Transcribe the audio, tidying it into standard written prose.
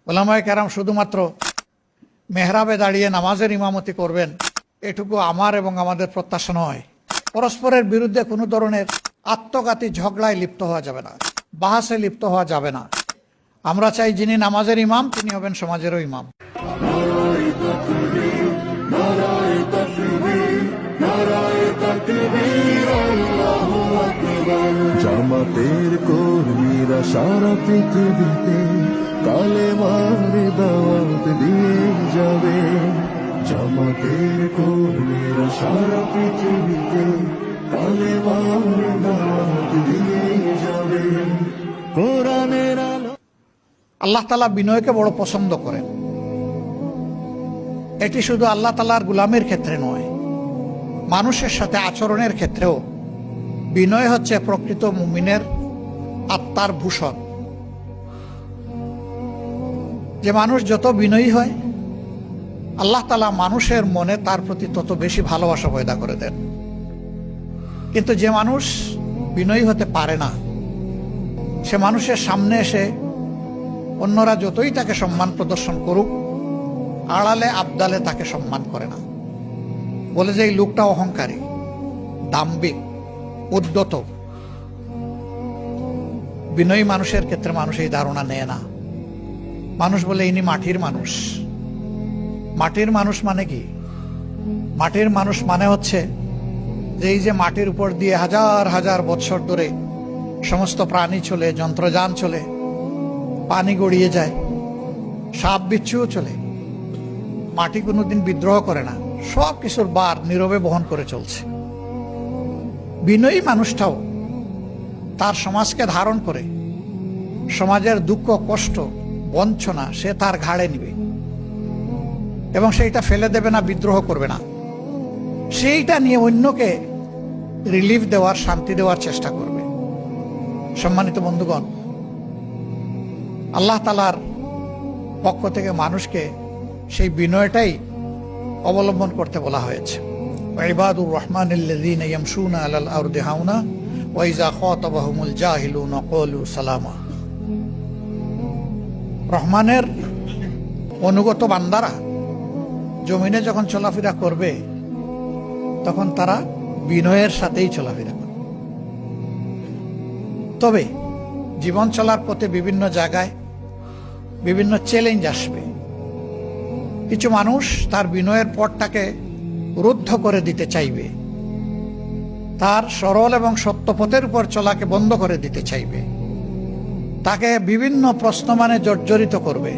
ওলামায়ে কেরাম শুধুমাত্র মেহরাবে দাঁড়িয়ে নামাজের ইমামতি করবেন, এটুকু আমার এবং আমাদের প্রত্যাশা নয়। পরস্পরের বিরুদ্ধে কোনো ধরনের আত্মঘাতী ঝগড়ায় লিপ্ত হওয়া যাবে না, বাহাসে লিপ্ত হওয়া যাবে না। আমরা চাই যিনি নামাজের ইমাম তিনি হবেন সমাজেরও ইমাম। জামাতের কর্মীরা সারা পৃথিবীতে কালেমার দাওয়াত দিয়ে যাবে। জামাতের কর্মীরা সারা পৃথিবীতে কালেমার দাওয়াত দিয়ে যাবে। কোরআনের আলো। আল্লাহ তাআলা বিনয়কে বড় পছন্দ করেন। এটি শুধু আল্লাহ তাআলার গোলামের ক্ষেত্রে নয়, মানুষের সাথে আচরণের ক্ষেত্রেও বিনয় হচ্ছে প্রকৃত মুমিনের আত্মার ভূষণ। যে মানুষ যত বিনয়ী হয়, আল্লাহ তাআলা মানুষের মনে তার প্রতি তত বেশি ভালোবাসা পয়দা করে দেন। কিন্তু যে মানুষ বিনয়ী হতে পারে না, সে মানুষের সামনে এসে অন্যরা যতই তাকে সম্মান প্রদর্শন করুক, আড়ালে আবদালে তাকে সম্মান করে না, বলে যে এই লোকটা অহংকারী, দাম্ভিক, উদ্ধত। বিনয়ী মানুষের ক্ষেত্রে মানুষ এই ধারণা নেয় না। মানুষ বলে ইনি মাটির মানুষ। মাটির মানুষ মানে কি? মাটির মানুষ মানে হচ্ছে যে এই যে মাটির উপর দিয়ে হাজার হাজার বছর ধরে সমস্ত প্রাণী চলে, যন্ত্রযান চলে, পানি গড়িয়ে যায়, সাপ বিচ্ছুও চলে, মাটি কোনোদিন বিদ্রোহ করে না, সব কিছুর ভার নীরবে বহন করে চলছে। বিনয়ী মানুষটাও তার সমাজকে ধারণ করে সমাজের দুঃখ, কষ্ট, বঞ্চনা সে তার ঘাড়ে নিবে এবং সেইটা ফেলে দেবে না, বিদ্রোহ করবে না। সেইটা নিয়ে অন্যকে রিলিফ দেওয়ার, শান্তি দেওয়ার চেষ্টা করবে। সম্মানিত বন্ধুগণ, আল্লাহ তাআলার পক্ষ থেকে মানুষকে সেই বিনয়টাই অবলম্বন করতে বলা হয়েছে। ইবাদুর রহমানিল্লাযীনা ইয়ামশুনা আলাল আরদি হাওনা ওয়া ইযা খাতাবাহুমুল জাহিলুনা ক্বালু সালামা। রহমানের অনুগত বান্দারা জমিনে যখন চলাফেরা করবে, তখন তারা বিনয়ের সাথেই চলাফেরা করবে। তবে জীবন চলার পথে বিভিন্ন জায়গায় বিভিন্ন চ্যালেঞ্জ আসবে। কিছু মানুষ তার বিনয়ের পথটাকে রুদ্ধ করে দিতে চাইবে, তার সরল এবং সত্য পথের উপর চলাকে বন্ধ করে দিতে চাইবে, তাকে বিভিন্ন প্রশ্ন মানে জর্জরিত করবে।